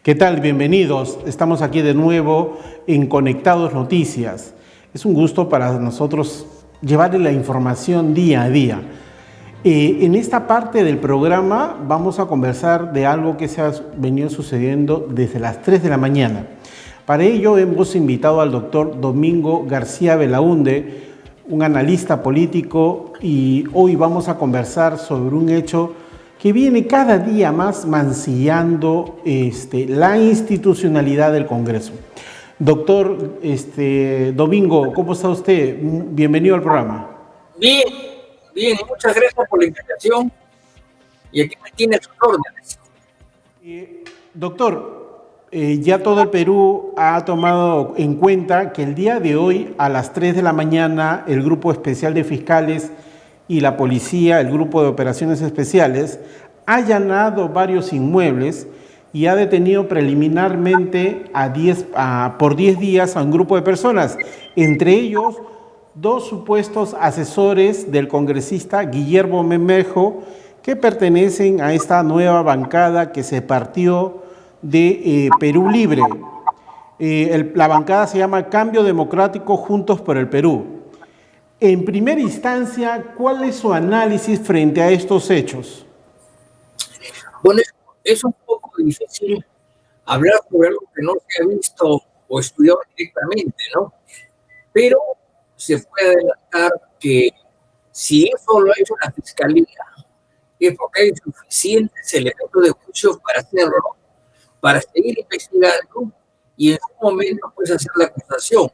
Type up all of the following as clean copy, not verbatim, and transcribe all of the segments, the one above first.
¿Qué tal? Bienvenidos. Estamos aquí de nuevo en Conectados Noticias. Es un gusto para nosotros llevarle la información día a día. En esta parte del programa vamos a conversar de algo que se ha venido sucediendo desde las 3 de la mañana. Para ello hemos invitado al doctor Domingo García Belaunde, un analista político, y hoy vamos a conversar sobre un hecho que viene cada día más mancillando la institucionalidad del Congreso. Doctor Domingo, ¿cómo está usted? Bienvenido al programa. Bien, muchas gracias por la invitación y aquí me tiene sus órdenes. Doctor, ya todo el Perú ha tomado en cuenta que el día de hoy a las 3 de la mañana el Grupo Especial de Fiscales y la policía, el Grupo de Operaciones Especiales, ha allanado varios inmuebles y ha detenido preliminarmente por 10 días a un grupo de personas, entre ellos 2 supuestos asesores del congresista Guillermo Bermejo, que pertenecen a esta nueva bancada que se partió de Perú Libre. La bancada se llama Cambio Democrático Juntos por el Perú. En primera instancia, ¿cuál es su análisis frente a estos hechos? Bueno, es un poco difícil hablar sobre algo que no se ha visto o estudiado directamente, ¿no? Pero se puede adelantar que si eso lo ha hecho la Fiscalía, es porque hay suficientes elementos de juicio para hacerlo, para seguir investigando y en su momento pues hacer la acusación.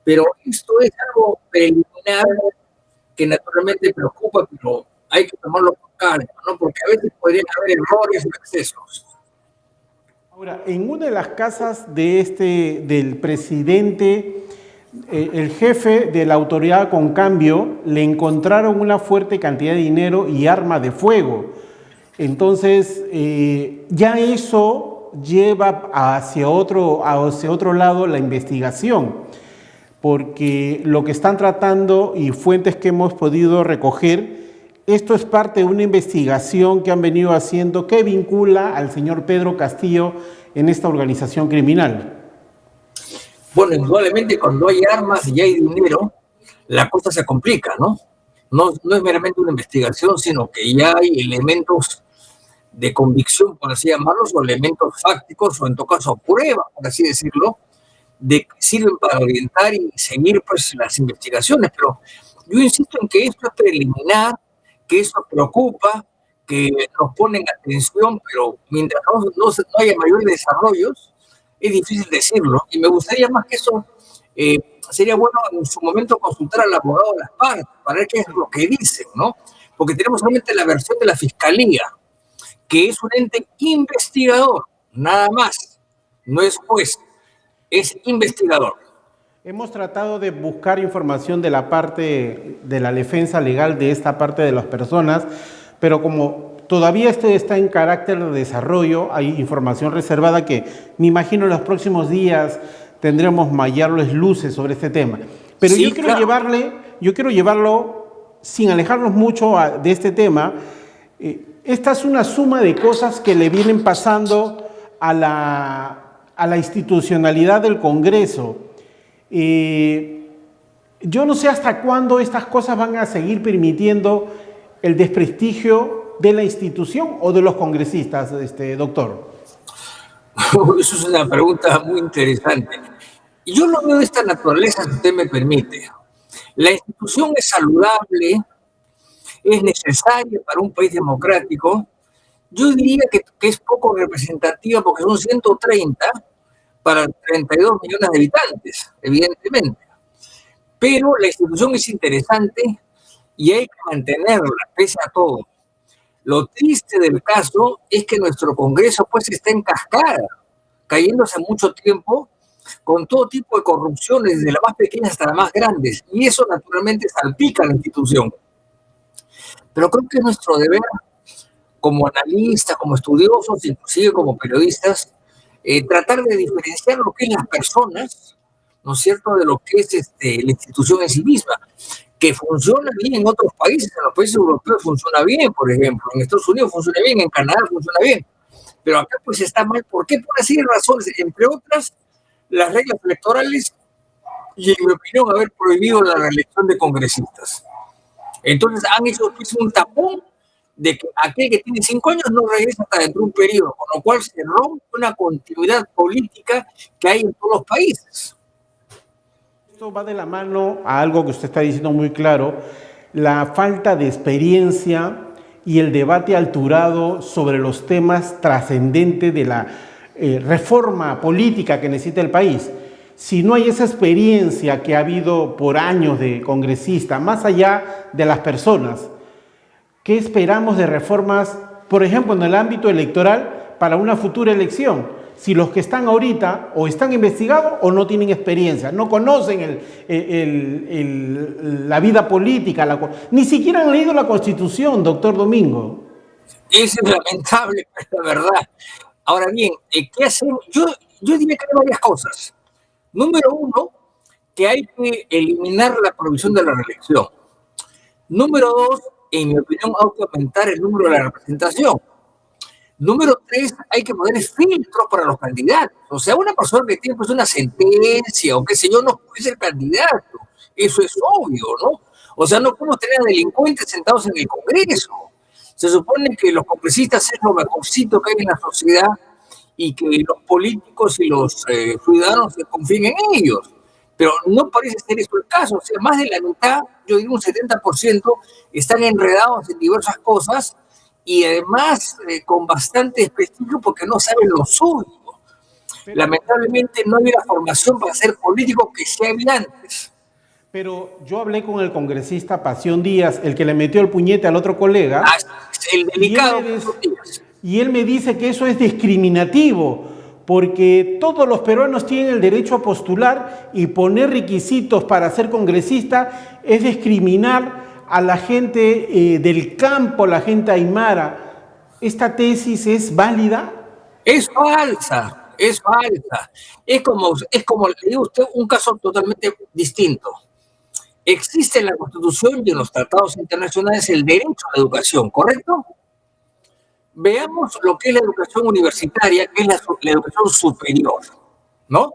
Pero esto es algo preliminar que naturalmente preocupa, pero hay que tomarlo con calma, ¿no? Porque a veces podrían haber errores o excesos. Ahora, en una de las casas del presidente, el jefe de la autoridad con cambio, le encontraron una fuerte cantidad de dinero y armas de fuego. Entonces, ya eso lleva hacia otro lado la investigación, porque lo que están tratando y fuentes que hemos podido recoger, esto es parte de una investigación que han venido haciendo que vincula al señor Pedro Castillo en esta organización criminal. Bueno, indudablemente cuando hay armas y hay dinero, la cosa se complica, ¿no? No es meramente una investigación, sino que ya hay elementos de convicción, por así llamarlos, o elementos fácticos, o en todo caso pruebas, por así decirlo, de que sirven para orientar y seguir pues las investigaciones. Pero yo insisto en que esto es preliminar, que eso preocupa, que nos ponen atención, pero mientras no haya mayores desarrollos, es difícil decirlo. Y me gustaría más que eso, sería bueno en su momento consultar al abogado de las partes para ver qué es lo que dicen, ¿no? Porque tenemos solamente la versión de la Fiscalía, que es un ente investigador, nada más, no es juez. Es investigador. Hemos tratado de buscar información de la parte de la defensa legal de esta parte de las personas, pero como todavía esto está en carácter de desarrollo, hay información reservada que me imagino en los próximos días tendremos mayores luces sobre este tema. Pero sí, yo quiero llevarlo sin alejarnos mucho de este tema. Esta es una suma de cosas que le vienen pasando a la institucionalidad del Congreso. Yo no sé hasta cuándo estas cosas van a seguir permitiendo el desprestigio de la institución o de los congresistas, doctor. Eso es una pregunta muy interesante. Y yo lo veo de esta naturaleza, si usted me permite. La institución es saludable, es necesaria para un país democrático. Yo diría que es poco representativa porque son 130 para 32 millones de habitantes, evidentemente. Pero la institución es interesante y hay que mantenerla, pese a todo. Lo triste del caso es que nuestro Congreso pues está en cascada, cayéndose mucho tiempo con todo tipo de corrupciones, desde las más pequeñas hasta las más grandes, y eso naturalmente salpica a la institución. Pero creo que es nuestro deber, como analistas, como estudiosos, inclusive como periodistas, tratar de diferenciar lo que es las personas, ¿no es cierto?, de lo que es la institución en sí misma, que funciona bien en otros países. En los países europeos funciona bien, por ejemplo, en Estados Unidos funciona bien, en Canadá funciona bien, Pero acá pues está mal. ¿Por qué? Por así razones, entre otras, las reglas electorales y, en mi opinión, haber prohibido la reelección de congresistas. Entonces han hecho pues, un tapón de que aquel que tiene 5 años no regresa hasta dentro de un periodo, con lo cual se rompe una continuidad política que hay en todos los países. Esto va de la mano a algo que usted está diciendo muy claro, la falta de experiencia y el debate alturado sobre los temas trascendentes de la reforma política que necesita el país. Si no hay esa experiencia que ha habido por años de congresista, más allá de las personas, ¿qué esperamos de reformas, por ejemplo, en el ámbito electoral para una futura elección? Si los que están ahorita o están investigados o no tienen experiencia, no conocen la vida política, ni siquiera han leído la Constitución, doctor Domingo. Eso es lamentable, pero es la verdad. Ahora bien, ¿qué hacemos? Yo diría que hay varias cosas. Número uno, que hay que eliminar la prohibición de la reelección. Número dos, en mi opinión, hay que aumentar el número de la representación. Número tres, hay que poner filtros para los candidatos. O sea, una persona que tiene pues una sentencia o qué sé yo no puede ser candidato. Eso es obvio, ¿no? O sea, no podemos tener a delincuentes sentados en el Congreso. Se supone que los congresistas es lo mejorcito que hay en la sociedad y que los políticos y los ciudadanos se confíen en ellos. Pero no parece ser eso el caso. O sea, más de la mitad, yo digo un 70%, están enredados en diversas cosas y además con bastante desprestigio porque no saben lo suyo. Lamentablemente no hay una formación para ser político que se había antes. Pero yo hablé con el congresista Pasión Díaz, el que le metió el puñete al otro colega. El delicado. Y él me dice que eso es discriminativo, porque todos los peruanos tienen el derecho a postular y poner requisitos para ser congresista es discriminar a la gente del campo, la gente aymara. ¿Esta tesis es válida? Es falsa, es falsa. Es como le digo a usted, un caso totalmente distinto. Existe en la Constitución y en los tratados internacionales el derecho a la educación, ¿correcto? Veamos lo que es la educación universitaria, que es la educación superior, ¿no?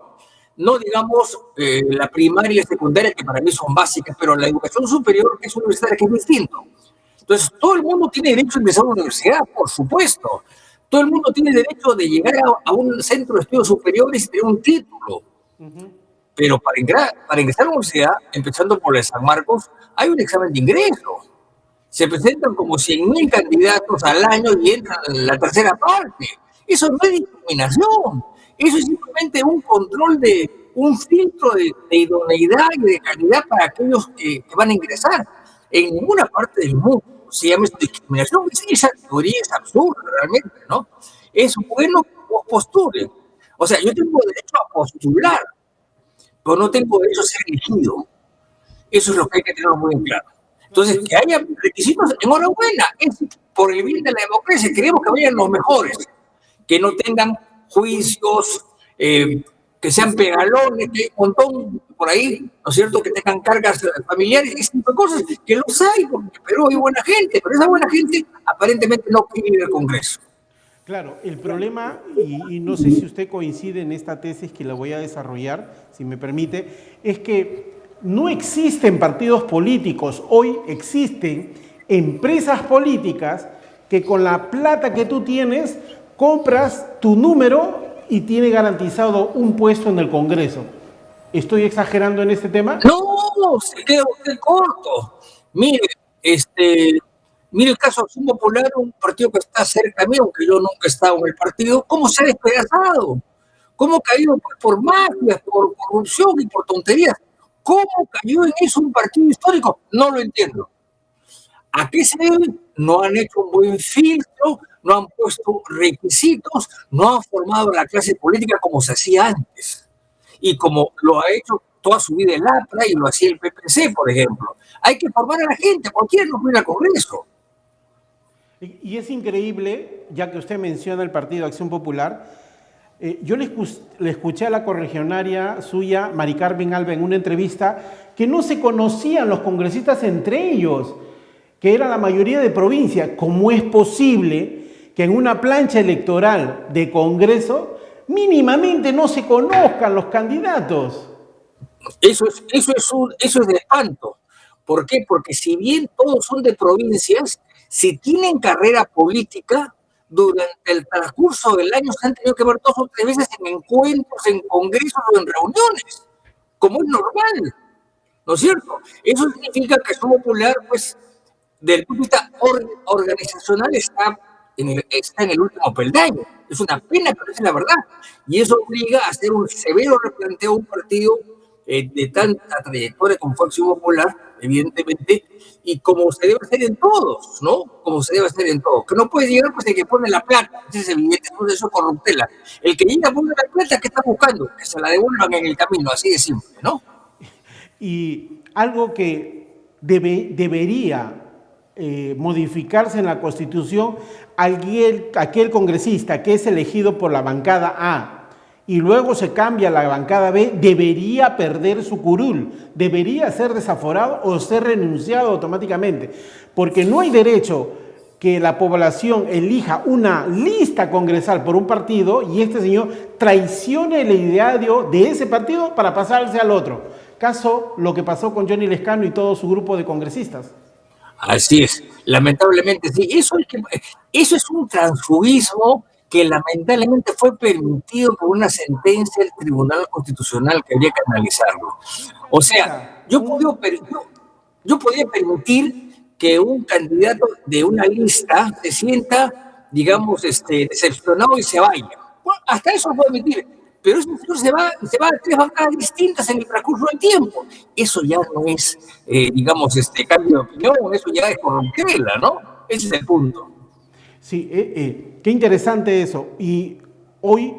No digamos la primaria y la secundaria, que para mí son básicas, pero la educación superior, que es universitaria, que es distinto. Entonces, todo el mundo tiene derecho a ingresar a una universidad, por supuesto. Todo el mundo tiene derecho de llegar a un centro de estudios superiores y tener un título. Pero para ingresar a la universidad, empezando por la de San Marcos, hay un examen de ingreso. Se presentan como 100.000 candidatos al año y entran en la tercera parte. Eso no es discriminación. Eso es simplemente un control un filtro de idoneidad y de calidad para aquellos que van a ingresar. En ninguna parte del mundo se llama eso discriminación. Esa teoría es absurda realmente, ¿no? Es bueno que vos postulen. O sea, yo tengo derecho a postular, pero no tengo derecho a ser elegido. Eso es lo que hay que tener muy en claro. Entonces, que haya requisitos, enhorabuena, es por el bien de la democracia. Queremos que vayan los mejores, que no tengan juicios, que sean pegalones, que hay un montón por ahí, ¿no es cierto?, que tengan cargas familiares, ese tipo de cosas, que los hay, porque en Perú hay buena gente, pero esa buena gente aparentemente no quiere ir al Congreso. Claro, el problema, y no sé si usted coincide en esta tesis que la voy a desarrollar, si me permite, es que no existen partidos políticos, hoy existen empresas políticas que con la plata que tú tienes compras tu número y tiene garantizado un puesto en el Congreso. ¿Estoy exagerando en este tema? No, se queda usted corto. Mire, mire el caso de Acción Popular, un partido que está cerca mío, aunque yo nunca he estado en el partido, ¿cómo se ha despedazado? ¿Cómo ha caído por mafias, por corrupción y por tonterías? ¿Cómo cayó en eso un partido histórico? No lo entiendo. ¿A qué se debe? No han hecho un buen filtro, no han puesto requisitos, no han formado la clase política como se hacía antes. Y como lo ha hecho toda su vida el APRA y lo hacía el PPC, por ejemplo. Hay que formar a la gente, cualquiera no puede ir al Congreso. Y es increíble, ya que usted menciona el Partido Acción Popular, yo le escuché a la correligionaria suya, Mari Carmen Alba, en una entrevista, que no se conocían los congresistas entre ellos, que era la mayoría de provincia. ¿Cómo es posible que en una plancha electoral de Congreso mínimamente no se conozcan los candidatos. Eso es de espanto. ¿Por qué? Porque si bien todos son de provincias, si tienen carrera política, durante el transcurso del año se han tenido que ver 2 o 3 veces en encuentros, en congresos o en reuniones, como es normal, ¿no es cierto? Eso significa que Acción Popular, pues, desde el punto de vista organizacional, está en el último peldaño. Es una pena, pero es la verdad. Y eso obliga a hacer un severo replanteo a un partido de tanta trayectoria como fue Acción Popular, evidentemente, y como se debe hacer en todos, ¿no? Como se debe hacer en todos. Que no puede llegar, pues, el que pone la plata, eso es evidente, entonces eso es corruptela. El que llega a poner la plata, ¿qué está buscando? Que se la devuelvan en el camino, así de simple, ¿no? Y algo que debería modificarse en la Constitución, aquel congresista que es elegido por la bancada A y luego se cambia a la bancada B, debería perder su curul, debería ser desaforado o ser renunciado automáticamente, porque no hay derecho que la población elija una lista congresal por un partido y este señor traicione el ideario de ese partido para pasarse al otro. Caso lo que pasó con Johnny Lescano y todo su grupo de congresistas. Así es, lamentablemente sí. Eso es un transfugismo que lamentablemente fue permitido por una sentencia del Tribunal Constitucional que habría que analizarlo. O sea, yo podría permitir que un candidato de una lista se sienta, digamos, decepcionado y se vaya. Bueno, hasta eso lo puedo admitir, pero ese señor se va a 3 bancadas distintas en el transcurso del tiempo. Eso ya no es, digamos, cambio de opinión, eso ya es corruptela, ¿no? Ese es el punto. Sí, qué interesante eso. Y hoy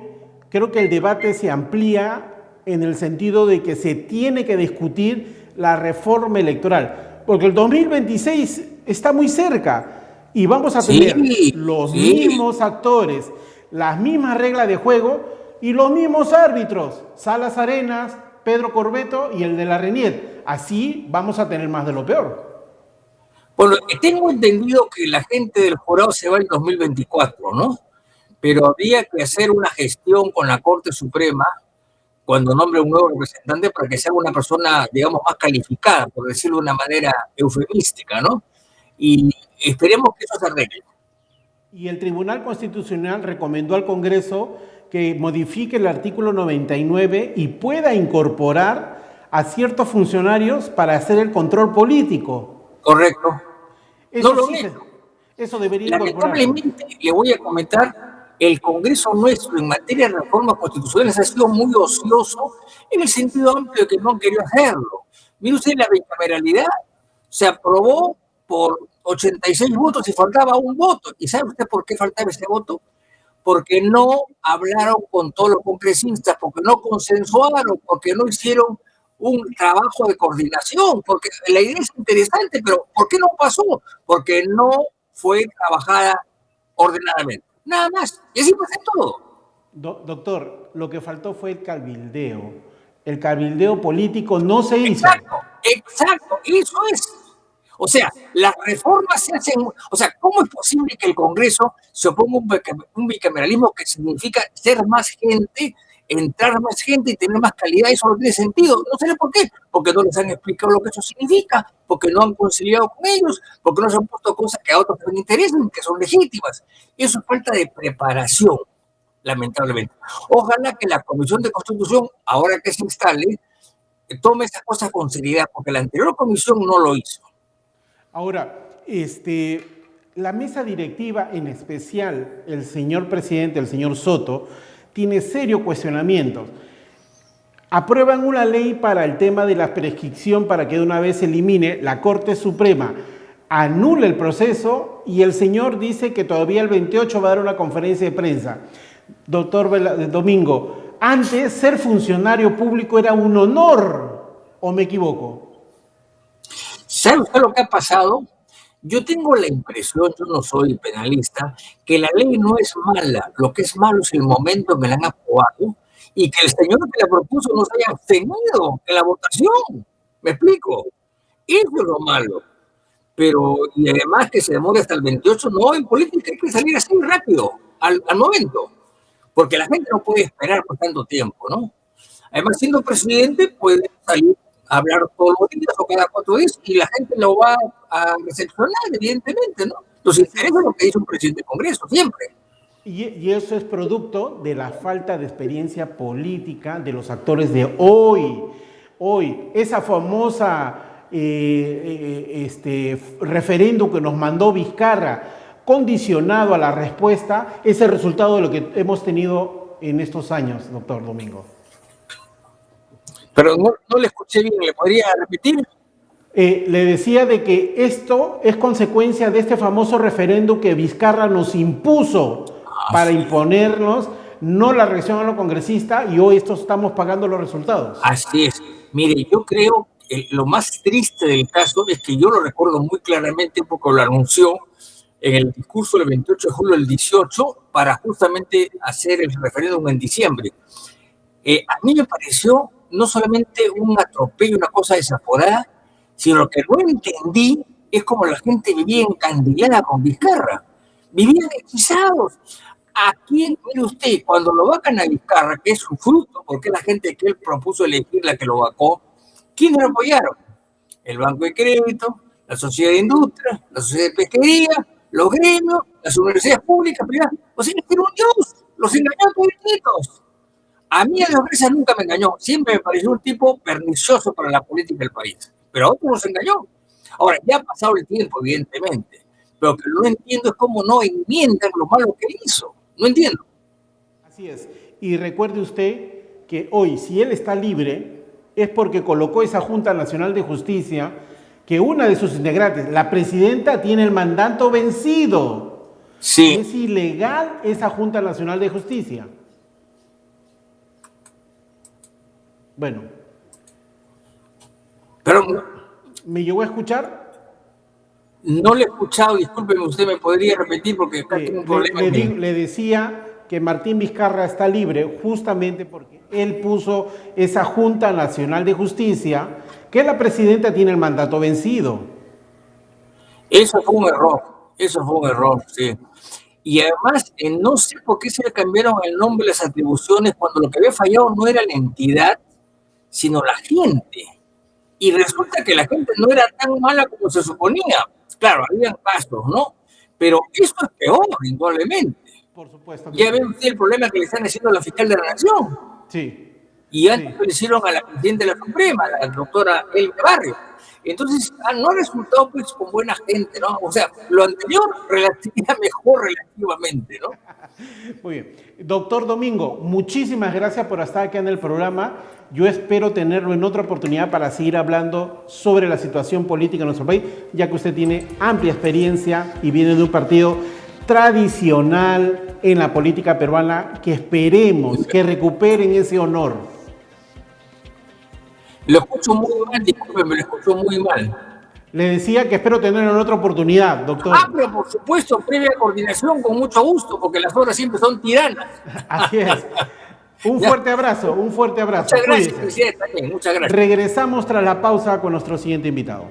creo que el debate se amplía en el sentido de que se tiene que discutir la reforma electoral, porque el 2026 está muy cerca y vamos a tener los mismos actores, las mismas reglas de juego y los mismos árbitros, Salas Arenas, Pedro Corbeto y el de la Renier. Así vamos a tener más de lo peor. Bueno, tengo entendido que la gente del jurado se va en 2024, ¿no? Pero habría que hacer una gestión con la Corte Suprema cuando nombre un nuevo representante para que sea una persona, digamos, más calificada, por decirlo de una manera eufemística, ¿no? Y esperemos que eso se arregle. Y el Tribunal Constitucional recomendó al Congreso que modifique el artículo 99 y pueda incorporar a ciertos funcionarios para hacer el control político. Correcto. Eso no lo sí, eso debería incorporar. Lamentablemente, le voy a comentar, el Congreso nuestro en materia de reformas constitucionales ha sido muy ocioso en el sentido amplio de que no han querido hacerlo. Mire usted, la bicameralidad se aprobó por 86 votos y faltaba un voto. ¿Y sabe usted por qué faltaba ese voto? Porque no hablaron con todos los congresistas, porque no consensuaron, porque no hicieron un trabajo de coordinación, porque la idea es interesante, pero ¿por qué no pasó? Porque no fue trabajada ordenadamente. Nada más. Y así pasa todo. Doctor, lo que faltó fue el cabildeo. El cabildeo político no se hizo. Exacto, eso es. O sea, las reformas se hacen. O sea, ¿cómo es posible que el Congreso se oponga a un bicameralismo que significa ser más gente, entrar más gente y tener más calidad? Eso no tiene sentido. No sé por qué. Porque no les han explicado lo que eso significa, porque no han conciliado con ellos, porque no se han puesto cosas que a otros les interesan, que son legítimas. Eso es falta de preparación, lamentablemente. Ojalá que la Comisión de Constitución, ahora que se instale, tome esas cosas con seriedad, porque la anterior comisión no lo hizo. Ahora, la mesa directiva, en especial el señor presidente, el señor Soto, tiene serios cuestionamientos. Aprueban una ley para el tema de la prescripción para que de una vez se elimine, la Corte Suprema anula el proceso y el señor dice que todavía el 28 va a dar una conferencia de prensa. Doctor Domingo, antes ser funcionario público era un honor, ¿o me equivoco? ¿Sabe usted lo que ha pasado? Yo tengo la impresión, yo no soy penalista, que la ley no es mala. Lo que es malo es el momento en que la han aprobado y que el señor que la propuso no se haya abstenido en la votación. ¿Me explico? Eso es lo malo. pero y además que se demore hasta el 28, no, en política hay que salir así rápido, al momento, porque la gente no puede esperar por tanto tiempo, ¿no? Además, siendo presidente, puede salir a hablar todos los días o cada 4 días y la gente lo va a recepcionar, evidentemente, ¿no? Los intereses es lo que dice un presidente del Congreso, siempre. Y eso es producto de la falta de experiencia política de los actores de hoy. Hoy, esa famosa referéndum que nos mandó Vizcarra, condicionado a la respuesta, es el resultado de lo que hemos tenido en estos años, doctor Domingo. Pero no le escuché bien, ¿le podría repetir? Le decía de que esto es consecuencia de este famoso referéndum que Vizcarra nos impuso para imponernos, no la reacción a los congresistas, y hoy estamos pagando los resultados. Así es. Mire, yo creo que lo más triste del caso es que yo lo recuerdo muy claramente porque lo anunció en el discurso del 28 de julio del 18 para justamente hacer el referéndum en diciembre. A mí me pareció no solamente un atropello, una cosa desaforada, sino lo que no entendí es cómo la gente vivía encandilada con Vizcarra. Vivían hechizados. Aquí, mire usted, cuando lo vacan a Vizcarra, que es su fruto, porque la gente que él propuso elegir la que lo vacó, ¿quiénes lo apoyaron? El Banco de Crédito, la Sociedad de Industria, la Sociedad de Pesquería, los gremios, las universidades públicas, privadas. O sea, era un dios, los engañó a todos. A mí a las empresas nunca me engañó, siempre me pareció un tipo pernicioso para la política del país, pero a otros los engañó. Ahora, ya ha pasado el tiempo, evidentemente, pero lo que no entiendo es cómo no enmiendan lo malo que hizo. No entiendo. Así es. Y recuerde usted que hoy, si él está libre, es porque colocó esa Junta Nacional de Justicia, que una de sus integrantes, la presidenta, tiene el mandato vencido. Sí. Es ilegal esa Junta Nacional de Justicia. Bueno. Pero ¿me llegó a escuchar? No le he escuchado, discúlpeme, usted me podría repetir porque acá tengo un problema. Le decía que Martín Vizcarra está libre justamente porque él puso esa Junta Nacional de Justicia, que la presidenta tiene el mandato vencido. Eso fue un error, sí. Y además, no sé por qué se le cambiaron el nombre y las atribuciones cuando lo que había fallado no era la entidad, sino la gente. Y resulta que la gente no era tan mala como se suponía. Claro, había casos, ¿no? Pero eso es peor, indudablemente. Por supuesto. Ya ve usted el problema que le están haciendo a la fiscal de la Nación. Sí. Y antes lo hicieron a la presidenta de la Suprema, la doctora Elma Barrio. Entonces, no ha resultado pues con buena gente, ¿no? O sea, lo anterior mejor relativamente, ¿no? Muy bien. Doctor Domingo, muchísimas gracias por estar acá en el programa. Yo espero tenerlo en otra oportunidad para seguir hablando sobre la situación política en nuestro país, ya que usted tiene amplia experiencia y viene de un partido tradicional en la política peruana, que esperemos que recuperen ese honor. Lo escucho muy mal, discúlpeme, lo escucho muy mal. Le decía que espero tenerlo en otra oportunidad, doctor. Pero por supuesto, previa coordinación, con mucho gusto, porque las horas siempre son tiranas. Así es. Un fuerte abrazo, un fuerte abrazo. Muchas gracias, presidente, también, muchas gracias. Regresamos tras la pausa con nuestro siguiente invitado.